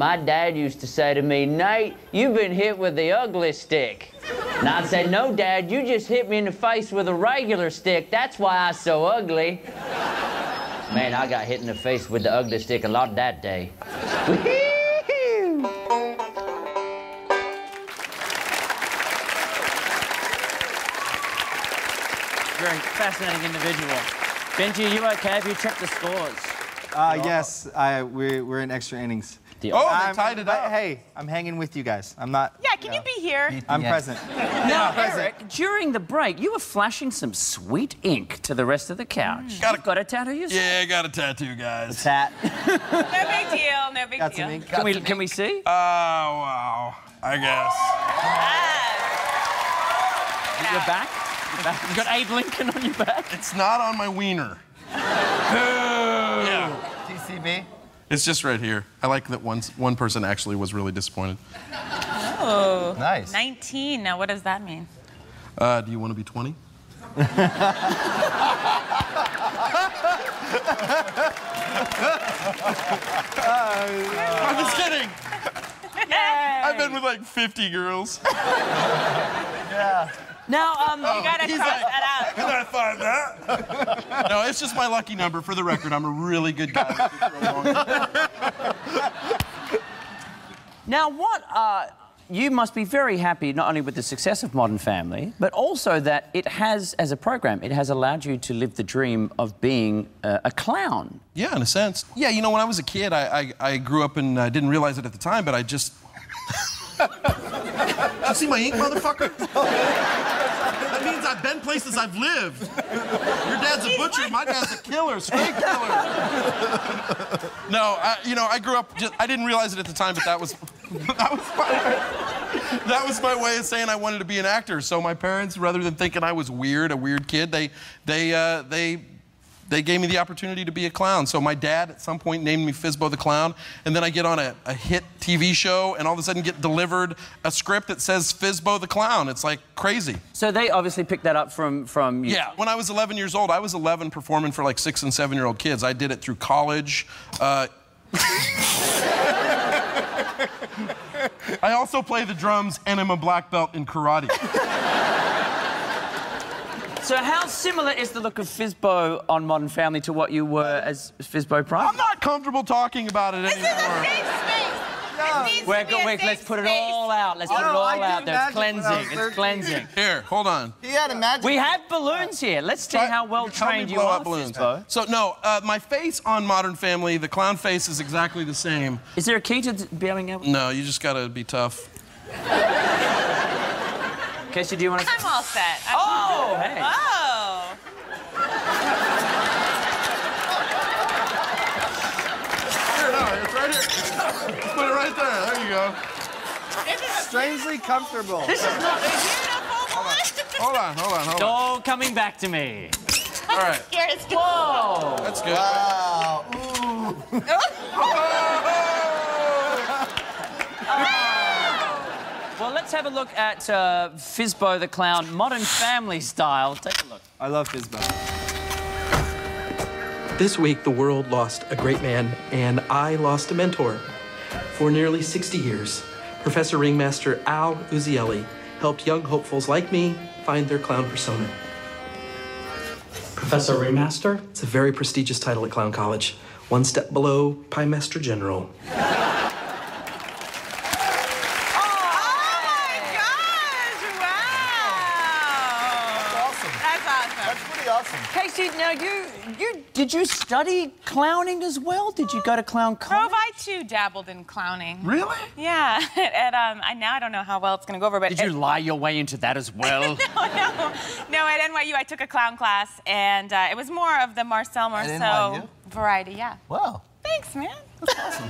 my dad used to say to me, Nate, you've been hit with the ugly stick. And I'd say, no, Dad, you just hit me in the face with a regular stick. That's why I'm so ugly. Man, I got hit in the face with the ugly stick a lot that day. Very fascinating individual. Benji, are you okay? Have you checked the scores? Yes, we're in extra innings. They tied it up. Hey, I'm hanging with you guys. I'm not... Yeah, can you be here? I'm present. Now, Eric, during the break, you were flashing some sweet ink to the rest of the couch. You've got a tattoo yourself? Yeah, I got a tattoo, guys. A tat. No big deal, no big Got deal. some ink. Can we see? Oh, wow. I guess. Your back? You got Abe Lincoln on your back? It's not on my wiener. Yeah. TCB? It's just right here. I like that one person actually was really disappointed. Oh. Nice. 19. Now, what does that mean? Do you want to be 20? I'm just kidding. I've been with like 50 girls. Yeah. Now, you gotta cross that out. Can I find that? No, it's just my lucky number. For the record, I'm a really good guy. Now, you must be very happy not only with the success of Modern Family, but also that it has, as a program, it has allowed you to live the dream of being a clown. Yeah, in a sense. Yeah, you know, when I was a kid, I grew up and I didn't realize it at the time, but I just... You see my ink, motherfucker? That means I've been places I've lived. Your dad's a butcher, my dad's a killer, straight killer. No, you know, I grew up, I didn't realize it at the time, but that was my way of saying I wanted to be an actor. So my parents, rather than thinking I was a weird kid, they gave me the opportunity to be a clown. So my dad, at some point, named me Fizbo the Clown, and then I get on a hit TV show, and all of a sudden get delivered a script that says Fizbo the Clown. It's like crazy. So they obviously picked that up from you. Yeah, when I was 11 years old, I was 11 performing for like 6- and 7-year-old kids. I did it through college. I also play the drums, and I'm a black belt in karate. So how similar is the look of Fizbo on Modern Family to what you were as Fizbo prior? I'm not comfortable talking about it anymore. This is a safe space. Let's put it all out. Let's put it all out there. It's cleansing. It's cleansing. Here, hold on. He had a magic... We have balloons here. Let's see how well trained you are, Fizbo. So, no, my face on Modern Family, the clown face is exactly the same. Is there a key to being able... No, you just gotta be tough. Casey, do you want to... I'm all set. Oh, hey. Oh. Here, no, it's right here. Put it right there. There you go. Strangely comfortable. This is not... Hold on. It's all coming back to me. All right. Whoa. That's good. Wow. Ooh. Well, let's have a look at Fizbo the Clown, Modern Family style. Take a look. I love Fizbo. This week, the world lost a great man, and I lost a mentor. For nearly 60 years, Professor Ringmaster Al Uzieli helped young hopefuls like me find their clown persona. Professor Ringmaster? It's a very prestigious title at Clown College, one step below Pie Master General. Casey, now did you study clowning as well? Did you go to clown college? Rove, I too dabbled in clowning. Really? Yeah. Now I don't know how well it's gonna go over, but did you lie your way into that as well? No. At NYU, I took a clown class, and it was more of the Marcel Marceau variety. Yeah. Wow. Thanks, man. That's awesome.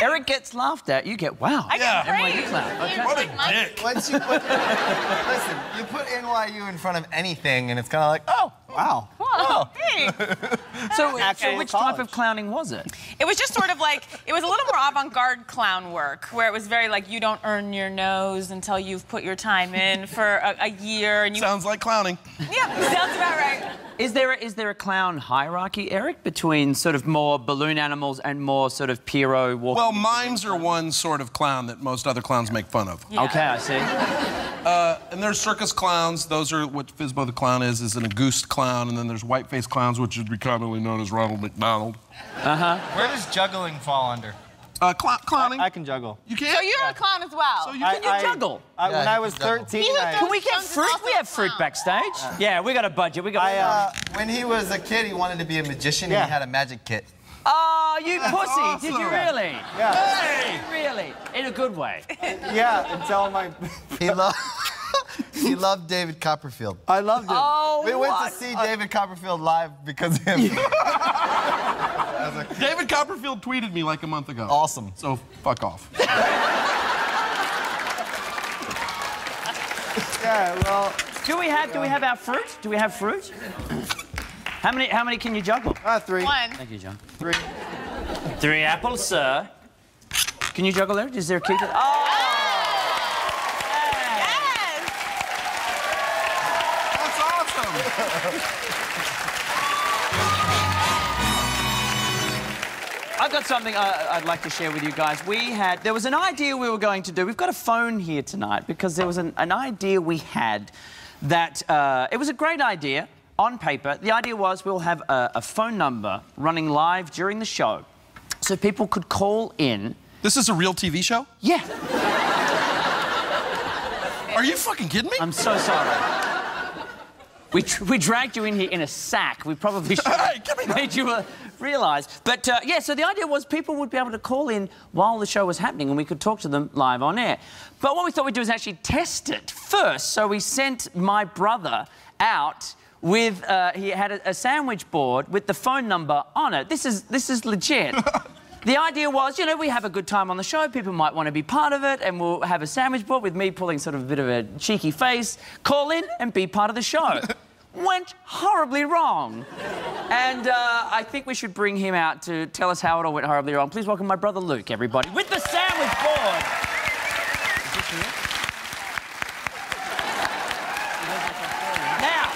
Eric gets laughed at. You get wow. I get praised. NYU clown. Okay. What a dick. Once you put... Listen, you put NYU in front of anything, and it's kind of like, oh, wow. Whoa, hey. So Okay. which type of clowning was it? It was just sort of like, it was a little more avant-garde clown work, where it was very like, you don't earn your nose until you've put your time in for a year. And you... Sounds like clowning. Yeah, sounds about right. Is there a clown hierarchy, Eric, between sort of more balloon animals and more sort of Pierrot walking? Well, mimes are one sort of clown that most other clowns make fun of. Yeah. Okay, I see. And there's circus clowns. Those are what Fizbo the Clown is an Auguste clown. And then there's white-faced clowns, which would be commonly known as Ronald McDonald. Uh-huh. Where does juggling fall under? Clowning. I can juggle. You can? So you're a clown as well. So Can you juggle? When I was 13, Can we get fruit? We have fruit backstage. Yeah, we got a budget. We got. When he was a kid, he wanted to be a magician. And he had a magic kit. Oh, you pussy! awesome. Did you really? Yeah. Hey! Really? In a good way. Yeah, until my... He loved David Copperfield. I loved him. Oh, we went to see David Copperfield live because of him. David Copperfield tweeted me like a month ago. Awesome. So, fuck off. Yeah, well... Do we have our fruit? Do we have fruit? How many can you juggle? 3. 1. Thank you, John. 3. 3 apples, sir. Can you juggle there? Is there a key to... Oh! Yes! That's awesome. I've got something I'd like to share with you guys. There was an idea we were going to do. We've got a phone here tonight because there was an idea we had that... it was a great idea on paper. The idea was we'll have a phone number running live during the show so people could call in. This is a real TV show? Yeah. Are you fucking kidding me? I'm so sorry. We dragged you in here in a sack. We probably should have made you realise. But, yeah, so the idea was people would be able to call in while the show was happening and we could talk to them live on air. But what we thought we'd do is actually test it first. So we sent my brother out with... he had a sandwich board with the phone number on it. This is legit. The idea was, you know, we have a good time on the show, people might want to be part of it, and we'll have a sandwich board with me pulling sort of a bit of a cheeky face, call in and be part of the show. Went horribly wrong. And I think we should bring him out to tell us how it all went horribly wrong. Please welcome my brother Luke, everybody, with the sandwich board. Now,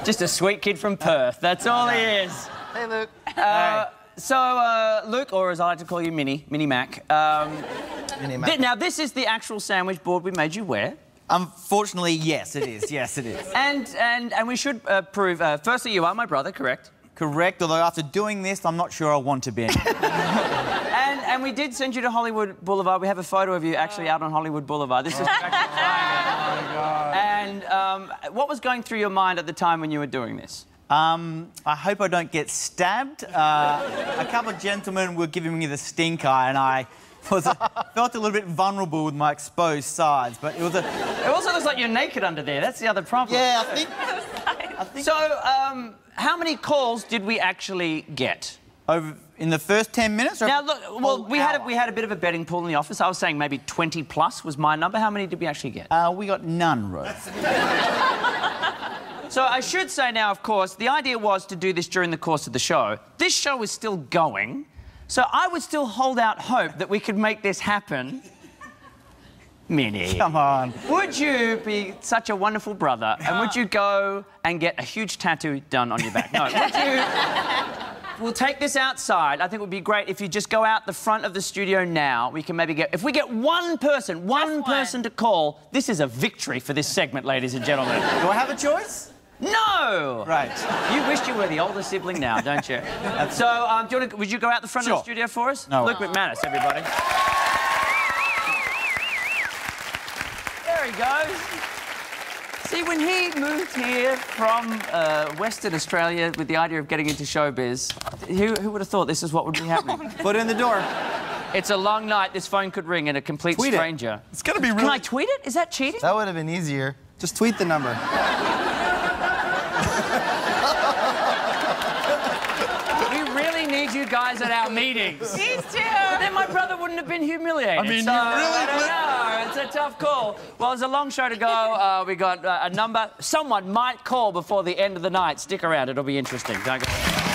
just a sweet kid from Perth. That's all he is. Hey, Luke. So, Luke, or as I like to call you, Mini Mac. Mini Mac. Now, this is the actual sandwich board we made you wear. Unfortunately, yes, it is. Yes, it is. And we should prove... firstly, you are my brother, correct? Correct, although after doing this, I'm not sure I want to be anymore. And we did send you to Hollywood Boulevard. We have a photo of you actually out on Hollywood Boulevard. This is actually flying. Oh, my God. And what was going through your mind at the time when you were doing this? I hope I don't get stabbed. A couple of gentlemen were giving me the stink eye, and I felt a little bit vulnerable with my exposed sides, but it was a... It also looks like you're naked under there. That's the other problem. Yeah, I think... So, how many calls did we actually get? Over in the first 10 minutes? Or Now, look, well, we had a bit of a betting pool in the office. I was saying maybe 20 plus was my number. How many did we actually get? We got none, Rove. So I should say now, of course, the idea was to do this during the course of the show. This show is still going, so I would still hold out hope that we could make this happen. Minnie. Come on. Would you be such a wonderful brother, and would you go and get a huge tattoo done on your back? No, would you... We'll take this outside. I think it would be great if you just go out the front of the studio now. We can maybe get... If we get one person to call, this is a victory for this segment, ladies and gentlemen. Do I have a choice? No! Right. You wished you were the older sibling now, don't you? So, would you go out the front of the studio for us? No. Luke McManus, everybody. There he goes. See, when he moved here from Western Australia with the idea of getting into showbiz, who would have thought this is what would be happening? Put it in the door. It's a long night. This phone could ring and a complete stranger. It's gonna be really... Can I tweet it? Is that cheating? That would have been easier. Just tweet the number. We really need you guys at our meetings. These two. But then my brother wouldn't have been humiliated. I mean, so, you really... I don't know. It's a tough call. Well, there's a long show to go. We got a number. Someone might call before the end of the night. Stick around. It'll be interesting. Don't go.